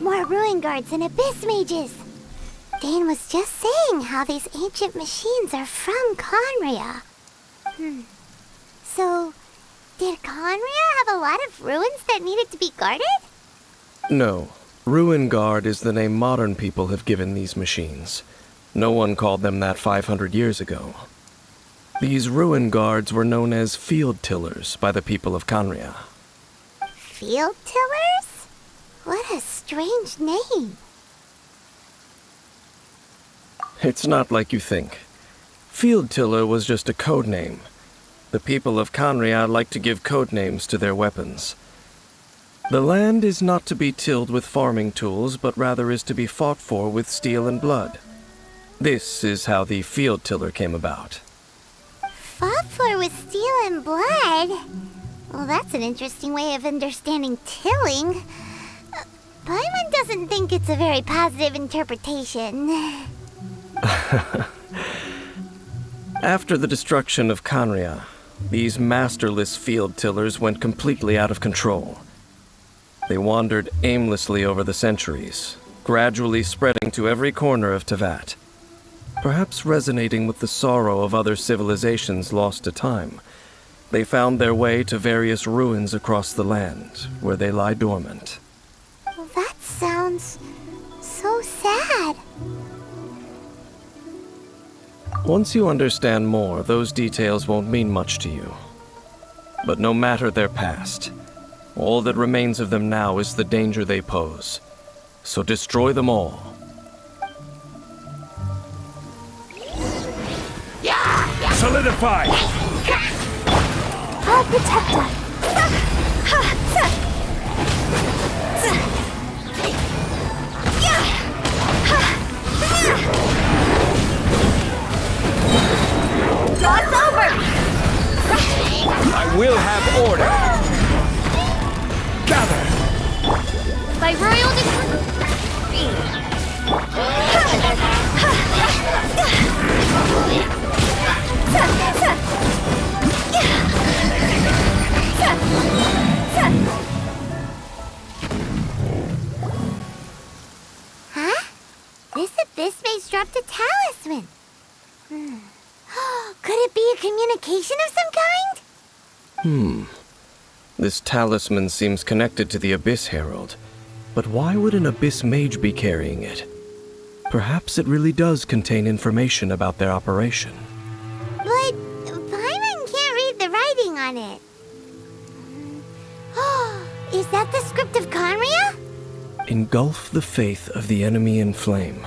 more ruin guards and abyss mages. Dane was just saying how these ancient machines are from Conria. So, did Conria have a lot of ruins that needed to be guarded? No. Ruin Guard is the name modern people have given these machines. No one called them that 500 years ago. These ruin guards were known as field tillers by the people of Conria. Field tillers? What a strange name. It's not like you think. Field tiller was just a code name. The people of Conria like to give code names to their weapons. The land is not to be tilled with farming tools, but rather is to be fought for with steel and blood. This is how the field tiller came about. Fought for with steel and blood? Well, that's an interesting way of understanding tilling. Paimon doesn't think it's a very positive interpretation. After the destruction of Conria, these masterless field tillers went completely out of control. They wandered aimlessly over the centuries, gradually spreading to every corner of Teyvat. Perhaps resonating with the sorrow of other civilizations lost to time, they found their way to various ruins across the land, where they lie dormant. Well, that sounds so sad. Once you understand more, those details won't mean much to you. But no matter their past, all that remains of them now is the danger they pose. So destroy them all. Solidify! I'll protect her. It's over! I will have order! Gather! By royal decree. Huh? This abyss mage dropped a talisman. Could it be a communication of some kind? This talisman seems connected to the Abyss Herald. But why would an Abyss Mage be carrying it? Perhaps it really does contain information about their operation. But Paimon can't read the writing on it. Is that the script of Conria? Engulf the faith of the enemy in flame,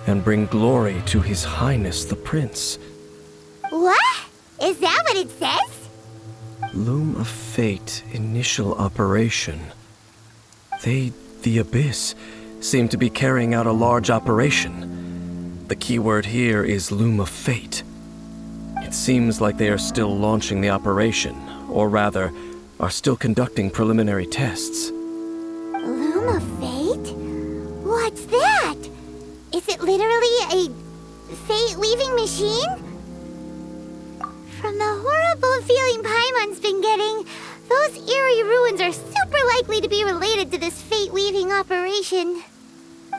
and bring glory to His Highness the Prince. What? Is that what it says? Loom of Fate, initial operation. They, the Abyss, seem to be carrying out a large operation. The keyword here is Loom of Fate. It seems like they are still launching the operation, or rather, are still conducting preliminary tests. Loom of Fate? What's that? Is it literally a fate-weaving machine? From the horrible feeling Paimon's been getting, those eerie ruins are super likely to be related to this fate-weaving operation.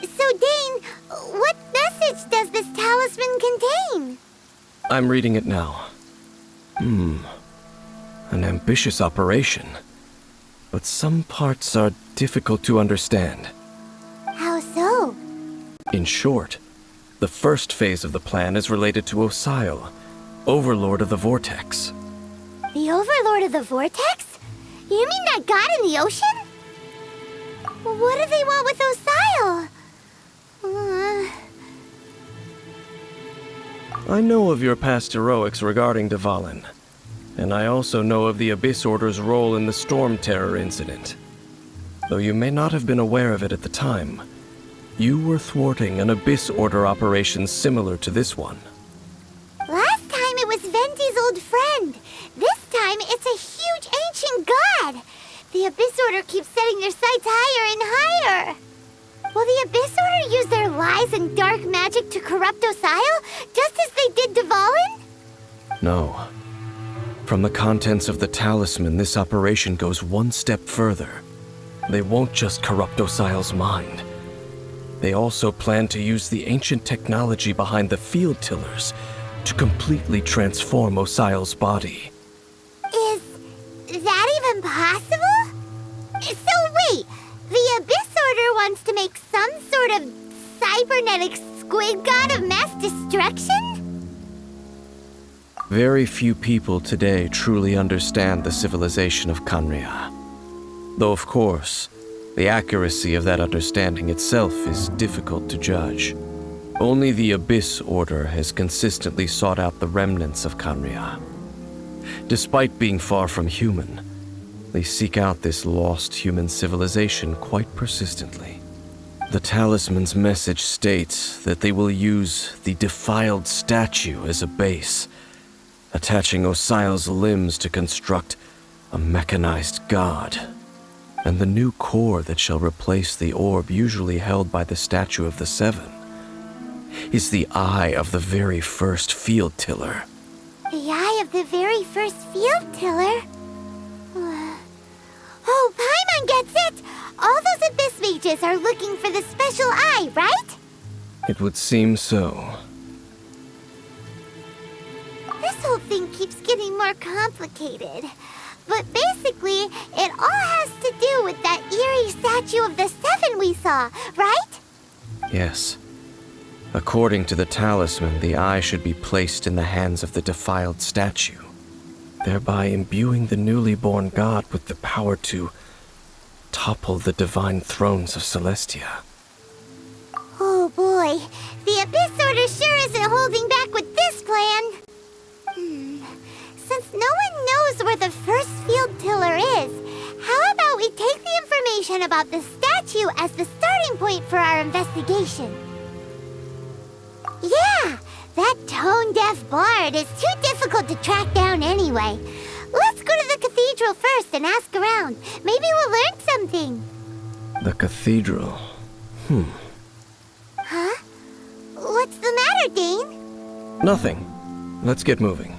So, Dane, what message does this talisman contain? I'm reading it now. An ambitious operation. But some parts are difficult to understand. How so? In short, the first phase of the plan is related to Osile, Overlord of the Vortex. The Overlord of the Vortex? You mean that god in the ocean? What do they want with Osile? I know of your past heroics regarding Dvalin, and I also know of the Abyss Order's role in the Storm Terror incident. Though you may not have been aware of it at the time, you were thwarting an Abyss Order operation similar to this one. Last time it was Venti's old friend. This time it's a huge ancient god. The Abyss Order keeps setting their sights higher and higher. Will the Abyss Order use their lies and dark magic to corrupt Osile, just as they did Dvalin? No. From the contents of the talisman, this operation goes one step further. they won't just corrupt Osial's mind. They also plan to use the ancient technology behind the field tillers to completely transform Osial's body. Is that even possible? So wait, the Abyss Order wants to make some sort of cybernetic squid god of mass destruction? Very few people today truly understand the civilization of Khaenri'ah. Though of course, the accuracy of that understanding itself is difficult to judge. Only the Abyss Order has consistently sought out the remnants of Khaenri'ah. Despite being far from human, they seek out this lost human civilization quite persistently. The talisman's message states that they will use the defiled statue as a base, attaching Osial's limbs to construct a mechanized god. And the new core that shall replace the orb usually held by the Statue of the Seven is the eye of the very first field tiller. The eye of the very first field tiller? Oh, Paimon gets it! All those Abyss mages are looking for the special eye, right? It would seem so. This whole thing keeps getting more complicated. But basically, it all has to do with that eerie Statue of the Seven we saw, right? Yes. According to the talisman, the eye should be placed in the hands of the defiled statue, thereby imbuing the newly born god with the power to topple the divine thrones of Celestia. Oh boy, the Abyss Order sure isn't holding back with this plan. Since no one knows where the first field tiller is, how about we take the information about the statue as the starting point for our investigation? Yeah, that tone-deaf bard is too difficult to track down anyway. Let's go to the cathedral first and ask around. Maybe we'll learn something. The cathedral. Huh? What's the matter, Dane? Nothing. Let's get moving.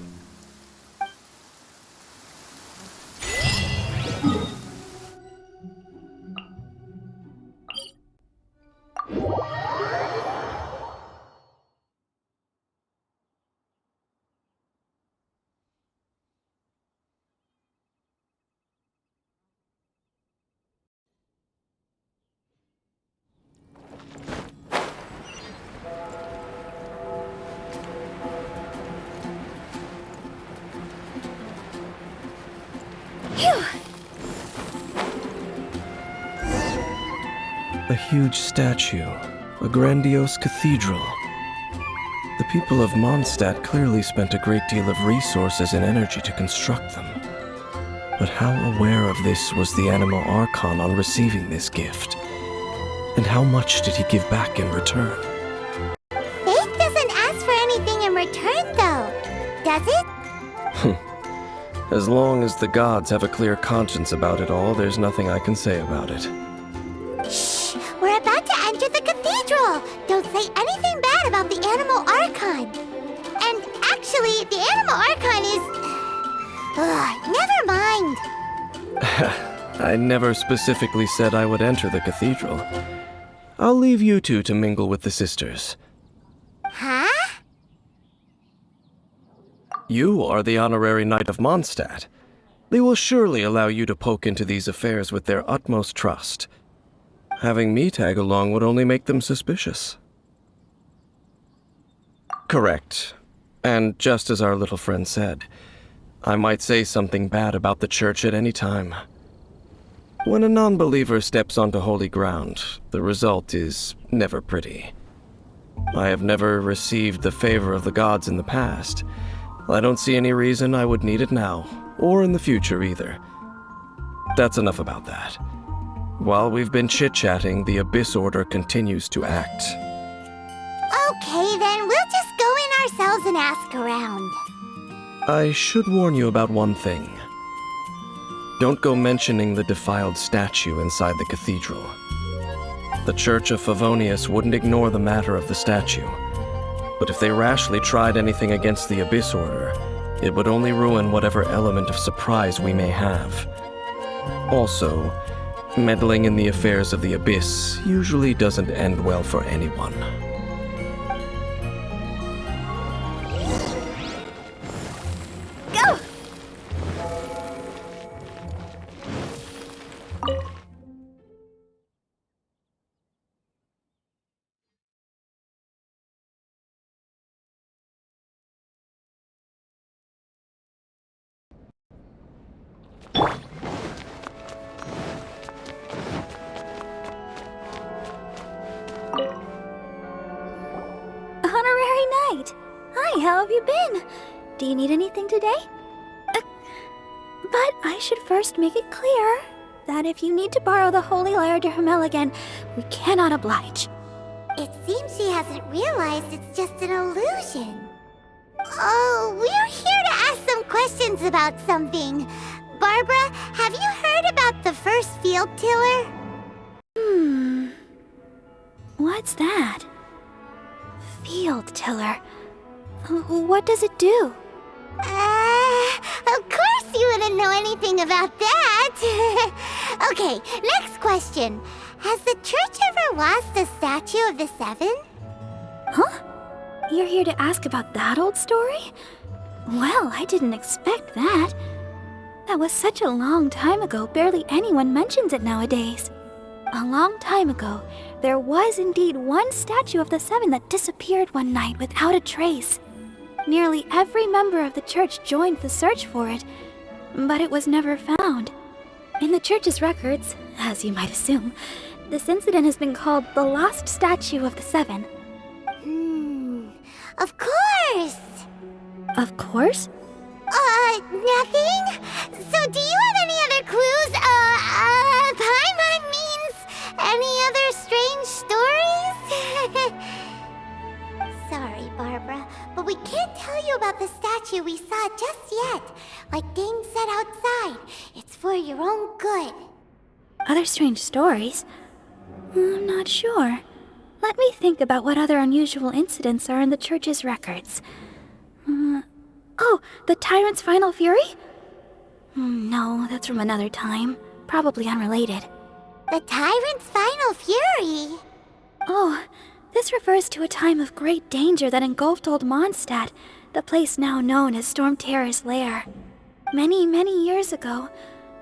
A huge statue, a grandiose cathedral. The people of Mondstadt clearly spent a great deal of resources and energy to construct them. But how aware of this was the Animal Archon on receiving this gift? And how much did he give back in return? Faith doesn't ask for anything in return, though, does it? As long as the gods have a clear conscience about it all, there's nothing I can say about it. Shh! We're about to enter the cathedral! Don't say anything bad about the Animal Archon! And actually, the Animal Archon is... never mind! I never specifically said I would enter the cathedral. I'll leave you two to mingle with the sisters. Huh? You are the honorary knight of Mondstadt. They will surely allow you to poke into these affairs with their utmost trust. Having me tag along would only make them suspicious. Correct. And just as our little friend said, I might say something bad about the church at any time. When a non-believer steps onto holy ground, the result is never pretty. I have never received the favor of the gods in the past. I don't see any reason I would need it now, or in the future either. That's enough about that. While we've been chit-chatting, the Abyss Order continues to act. Okay, then we'll just go in ourselves and ask around. I should warn you about one thing. Don't go mentioning the defiled statue inside the cathedral. The Church of Favonius wouldn't ignore the matter of the statue. But if they rashly tried anything against the Abyss Order, it would only ruin whatever element of surprise we may have. Also, Meddling in the affairs of the Abyss usually doesn't end well for anyone. Go! Honorary Knight! Hi, how have you been? Do you need anything today? But I should first make it clear that if you need to borrow the Holy Lyre to Hermel again, we cannot oblige. It seems she hasn't realized it's just an illusion. Oh, we're here to ask some questions about something. Barbara, have you heard about the first field tiller? What's that? Field tiller. What does it do? Of course you wouldn't know anything about that. Okay, next question. Has the church ever lost a statue of the Seven? Huh? You're here to ask about that old story? Well, I didn't expect that. That was such a long time ago, barely anyone mentions it nowadays. A long time ago, there was indeed one statue of the Seven that disappeared one night without a trace. Nearly every member of the church joined the search for it, but it was never found. In the church's records, as you might assume, this incident has been called the Lost Statue of the Seven. Of course! Of course? Nothing? So do you have any other clues? Paimon means any other strange stories? Sorry, Barbara, but we can't tell you about the statue we saw just yet. Like Dane said outside, it's for your own good. Other strange stories? I'm not sure. Let me think about what other unusual incidents are in the church's records. Oh, the Tyrant's Final Fury? No, that's from another time. Probably unrelated. The Tyrant's Final Fury? Oh, this refers to a time of great danger that engulfed Old Mondstadt, the place now known as Storm Terror's lair. Many, many years ago,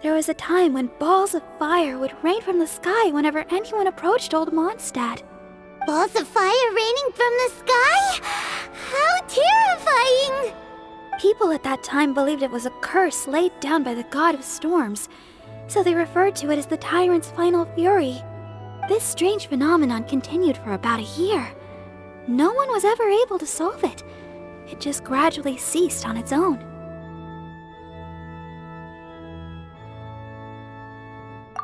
there was a time when balls of fire would rain from the sky whenever anyone approached Old Mondstadt. Balls of fire raining from the sky? How terrifying! People at that time believed it was a curse laid down by the god of storms, so they referred to it as the Tyrant's Final Fury. This strange phenomenon continued for about a year. No one was ever able to solve it. It just gradually ceased on its own.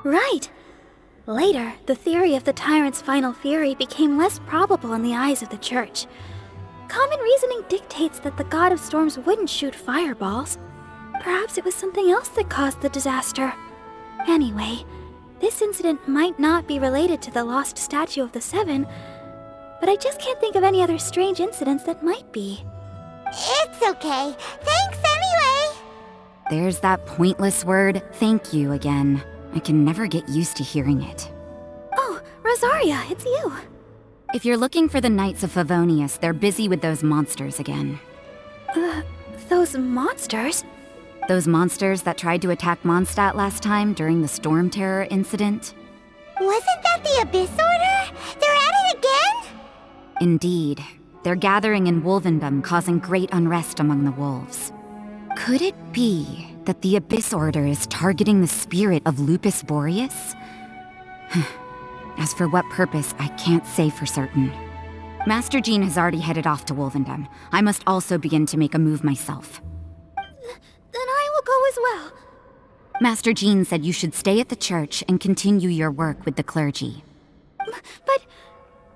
Right! Later, the theory of the Tyrant's Final Fury became less probable in the eyes of the church. Common reasoning dictates that the god of storms wouldn't shoot fireballs. Perhaps it was something else that caused the disaster. Anyway, this incident might not be related to the lost statue of the Seven, but I just can't think of any other strange incidents that might be. It's okay. Thanks anyway. There's that pointless word, thank you, again. I can never get used to hearing it. Oh, Rosaria, it's you. If you're looking for the Knights of Favonius, they're busy with those monsters again. Those monsters? Those monsters that tried to attack Mondstadt last time during the Storm Terror incident? Wasn't that the Abyss Order? They're at it again? Indeed. They're gathering in Wolvendom, causing great unrest among the wolves. Could it be that the Abyss Order is targeting the spirit of Lupus Boreas? As for what purpose, I can't say for certain. Master Jean has already headed off to Wolvendom. I must also begin to make a move myself. Then I will go as well. Master Jean said you should stay at the church and continue your work with the clergy. But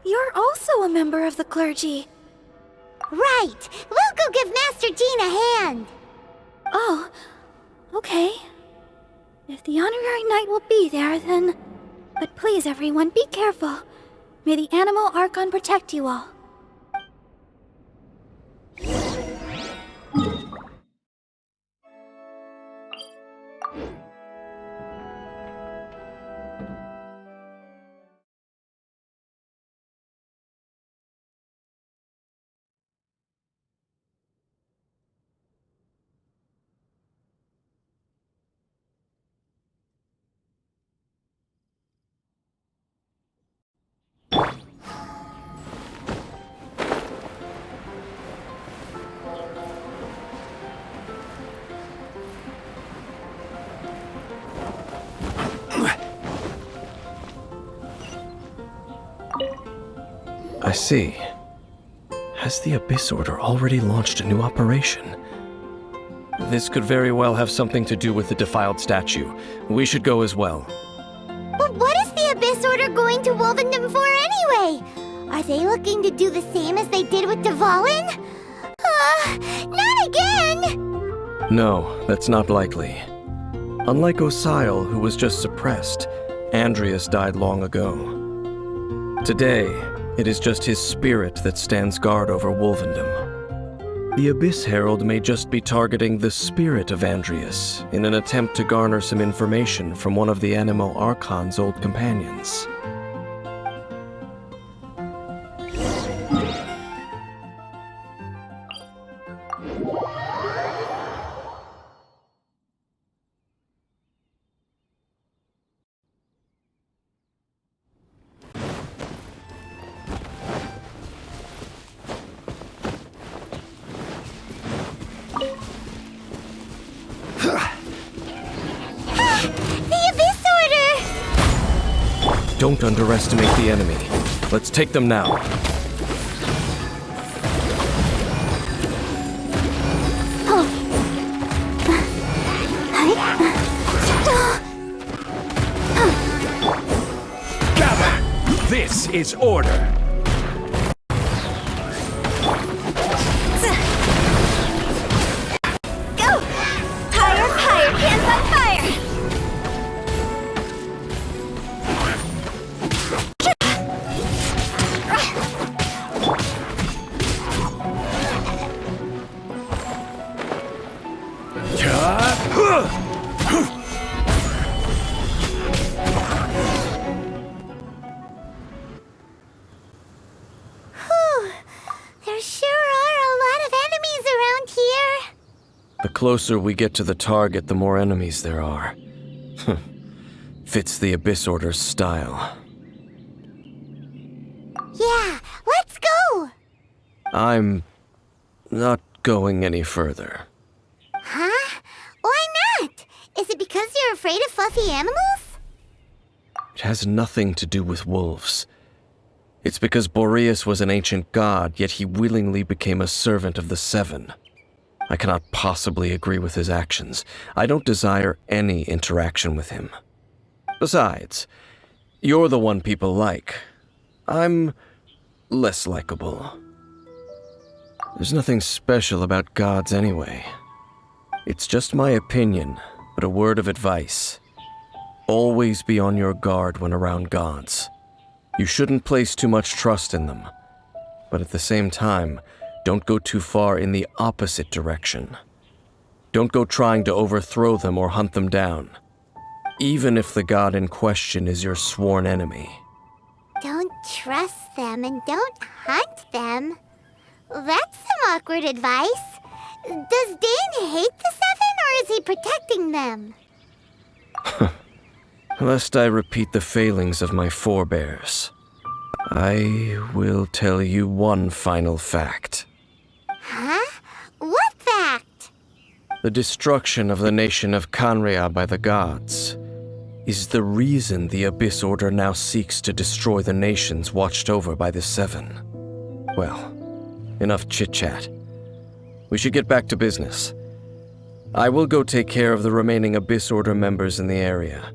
you're also a member of the clergy. Right. We'll go give Master Jean a hand. Oh, okay. If the Honorary Knight will be there, then... But please, everyone, be careful. May the Animal Archon protect you all. I see. Has the Abyss Order already launched a new operation? This could very well have something to do with the defiled statue. We should go as well. But what is the Abyss Order going to Wolvendom for anyway? Are they looking to do the same as they did with Dvalin? Not again! No, that's not likely. Unlike Osile, who was just suppressed, Andreas died long ago. Today, it is just his spirit that stands guard over Wolvendom. The Abyss Herald may just be targeting the spirit of Andreas in an attempt to garner some information from one of the Animo Archon's old companions. Don't underestimate the enemy. Let's take them now. Gather! This is order. Go! Higher, higher, hands on fire! There sure are a lot of enemies around here. The closer we get to the target, the more enemies there are. Fits the Abyss Order's style. Yeah, let's go! I'm not going any further. Huh? Why not? Is it because you're afraid of fluffy animals? It has nothing to do with wolves. It's because Boreas was an ancient god, yet he willingly became a servant of the Seven. I cannot possibly agree with his actions. I don't desire any interaction with him. Besides, you're the one people like. I'm less likable. There's nothing special about gods anyway. It's just my opinion, but a word of advice. Always be on your guard when around gods. You shouldn't place too much trust in them, but at the same time, don't go too far in the opposite direction. Don't go trying to overthrow them or hunt them down, even if the god in question is your sworn enemy. Don't trust them and don't hunt them. That's some awkward advice. Does Dane hate the Seven, or is he protecting them? Lest I repeat the failings of my forebears, I will tell you one final fact. Huh? What fact? The destruction of the nation of Canria by the gods is the reason the Abyss Order now seeks to destroy the nations watched over by the Seven. Well, enough chit-chat. We should get back to business. I will go take care of the remaining Abyss Order members in the area.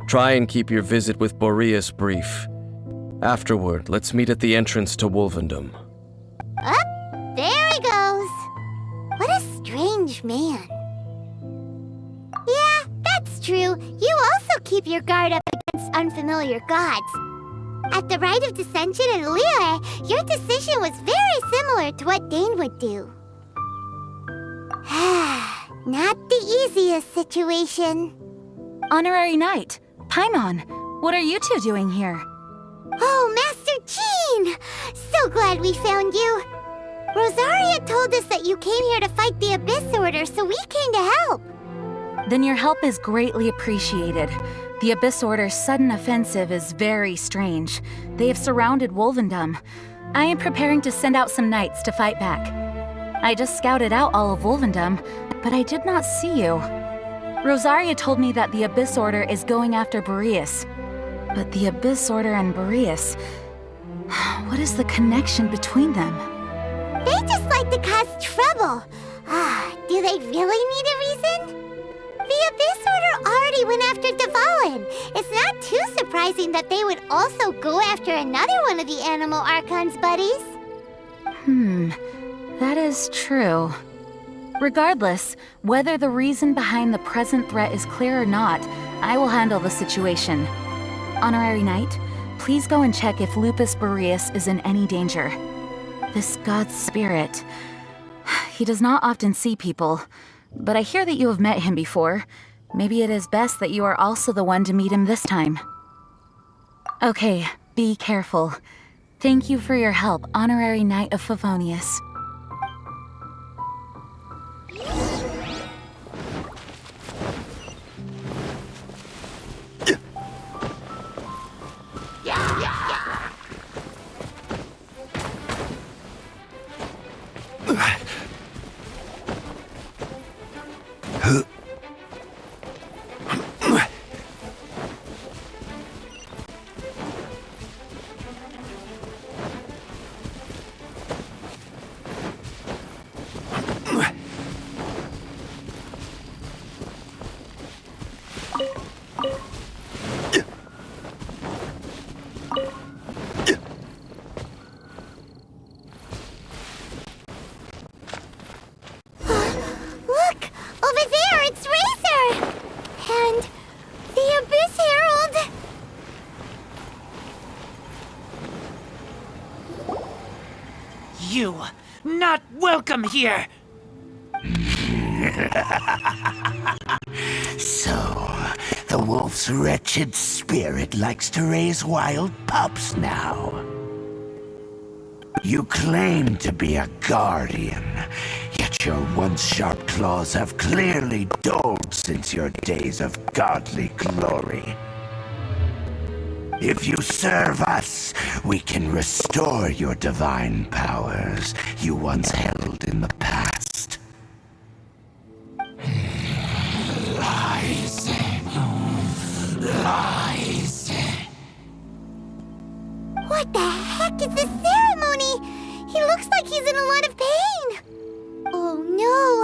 Try and keep your visit with Boreas brief. Afterward, let's meet at the entrance to Wolvendom. Up, there he goes. What a strange man. Yeah, that's true. You also keep your guard up against unfamiliar gods. At the Rite of Dissension in Liyue, your decision was very similar to what Dane would do. Not the easiest situation. Honorary Knight, Paimon, what are you two doing here? Oh, Master Jean! So glad we found you. Rosaria told us that you came here to fight the Abyss Order, so we came to help. Then your help is greatly appreciated. The Abyss Order's sudden offensive is very strange. They have surrounded Wolvendom. I am preparing to send out some knights to fight back. I just scouted out all of Wolvendom, but I did not see you. Rosaria told me that the Abyss Order is going after Boreas. But the Abyss Order and Boreas, What is the connection between them? They just like to cause trouble. Do they really need a reason? The Abyss Order already went after Dvalin. It's not too surprising that they would also go after another one of the Animal Archon's buddies. That is true. Regardless, whether the reason behind the present threat is clear or not, I will handle the situation. Honorary Knight, please go and check if Lupus Boreas is in any danger. This god's spirit... He does not often see people, but I hear that you have met him before. Maybe it is best that you are also the one to meet him this time. Okay, be careful. Thank you for your help, Honorary Knight of Favonius. Look! Over there, it's Razor! And the Abyss Herald! You, not welcome here! So, the wolf's wretched spirit likes to raise wild pups now. You claim to be a guardian, yet your once sharp claws have clearly dulled since your days of godly glory. If you serve us, we can restore your divine powers you once held in the past. Lies. Lies. What the heck is this ceremony? He looks like he's in a lot of pain. Oh no!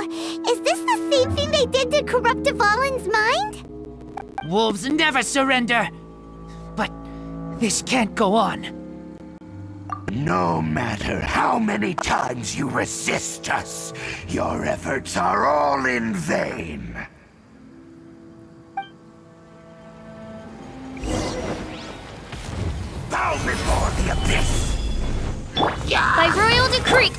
Is this the same thing they did to corrupt Dvalin's mind? Wolves never surrender! But this can't go on. No matter how many times you resist us, your efforts are all in vain. Bow before the abyss! By royal decree!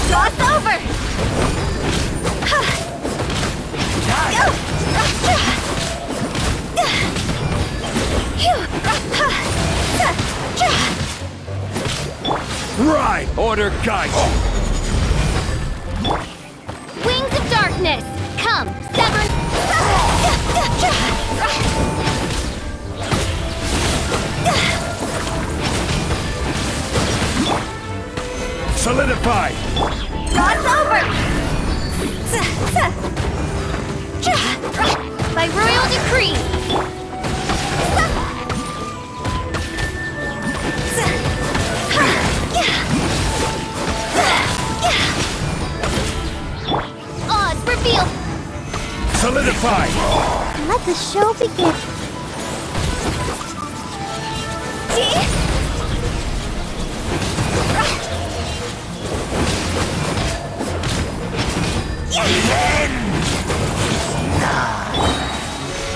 Cross over! Right! Order guide! Wings of darkness! Come, sever... Solidify! Cross over! By royal decree! Oz, reveal! Solidify! Let the show begin.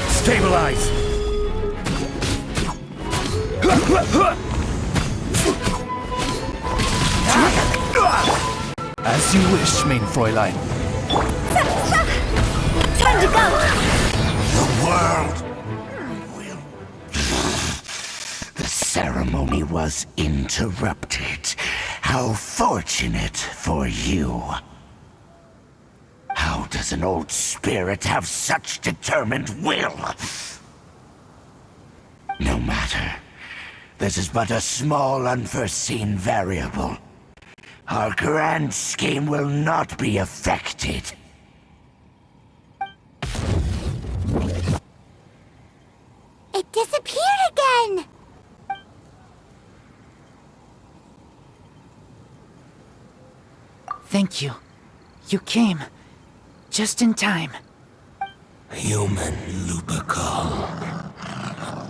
Stabilize! As you wish, main Fräulein. Time to go! The world will... The ceremony was interrupted. How fortunate for you. How does an old spirit have such determined will? No matter. This is but a small unforeseen variable. Our grand scheme will not be affected. It disappeared again! Thank you. You came. Just in time. Human Lupercal.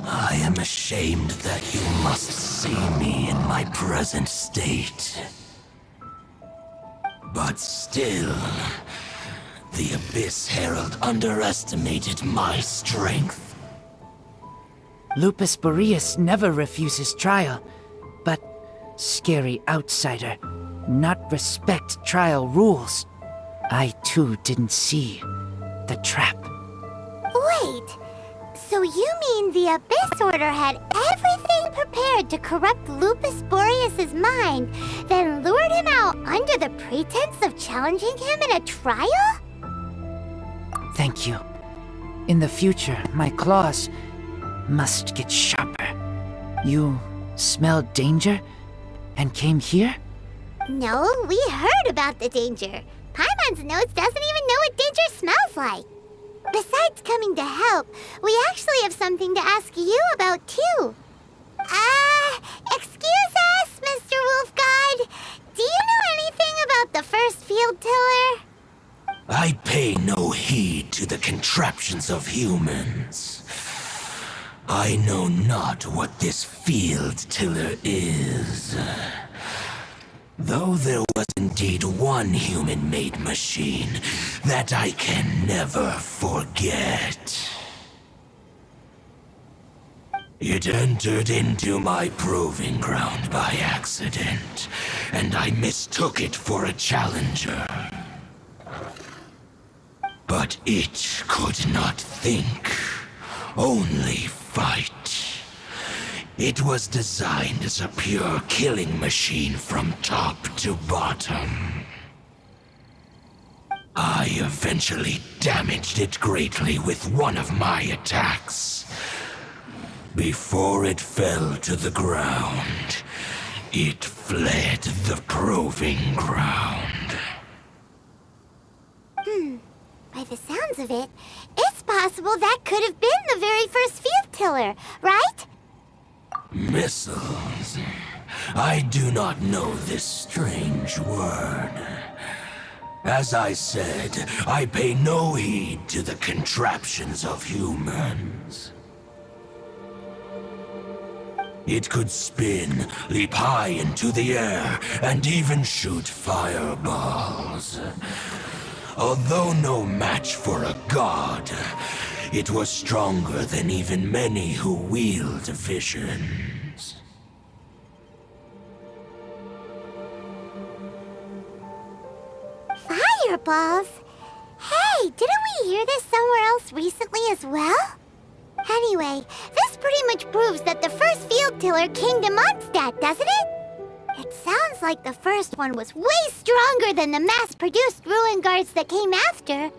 I am ashamed that you must see me in my present state. But still, the Abyss Herald underestimated my strength. Lupus Boreas never refuses trial, but scary outsider, not respect trial rules. I too didn't see the trap. Wait, so you mean the Abyss Order had everything prepared to corrupt Lupus Boreas' mind, then lured him out under the pretense of challenging him in a trial? Thank you. In the future, my claws must get sharper. You smelled danger and came here? No, we heard about the danger. Paimon's nose doesn't even know what danger smells like. Besides coming to help, we actually have something to ask you about, too. Excuse us, Mr. Wolf God. Do you know anything about the first field tiller? I pay no heed to the contraptions of humans. I know not what this field tiller is. Though there was indeed one human-made machine that I can never forget. It entered into my proving ground by accident, and I mistook it for a challenger. But it could not think, only fight. It was designed as a pure killing machine from top to bottom. I eventually damaged it greatly with one of my attacks. Before it fell to the ground, it fled the proving ground. By the sounds of it, it's possible that could have been the very first field tiller, right? Missiles. I do not know this strange word. As I said, I pay no heed to the contraptions of humans. It could spin, leap high into the air, and even shoot fireballs. Although no match for a god, it was stronger than even many who wield visions. Fireballs? Hey, didn't we hear this somewhere else recently as well? Anyway, this pretty much proves that the first field tiller came to Mondstadt, doesn't it? It sounds like the first one was way stronger than the mass-produced ruin guards that came after.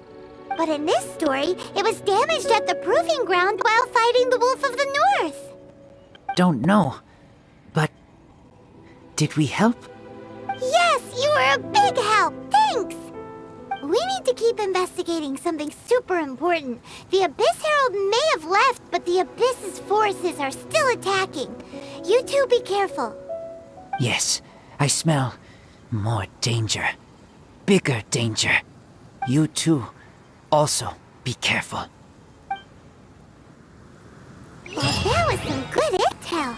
But in this story, it was damaged at the proving ground while fighting the Wolf of the North. Don't know, but did we help? Yes, you were a big help. Thanks. We need to keep investigating something super important. The Abyss Herald may have left, but the Abyss's forces are still attacking. You two be careful. Yes, I smell more danger. Bigger danger. You too, also be careful. Well, that was some good intel.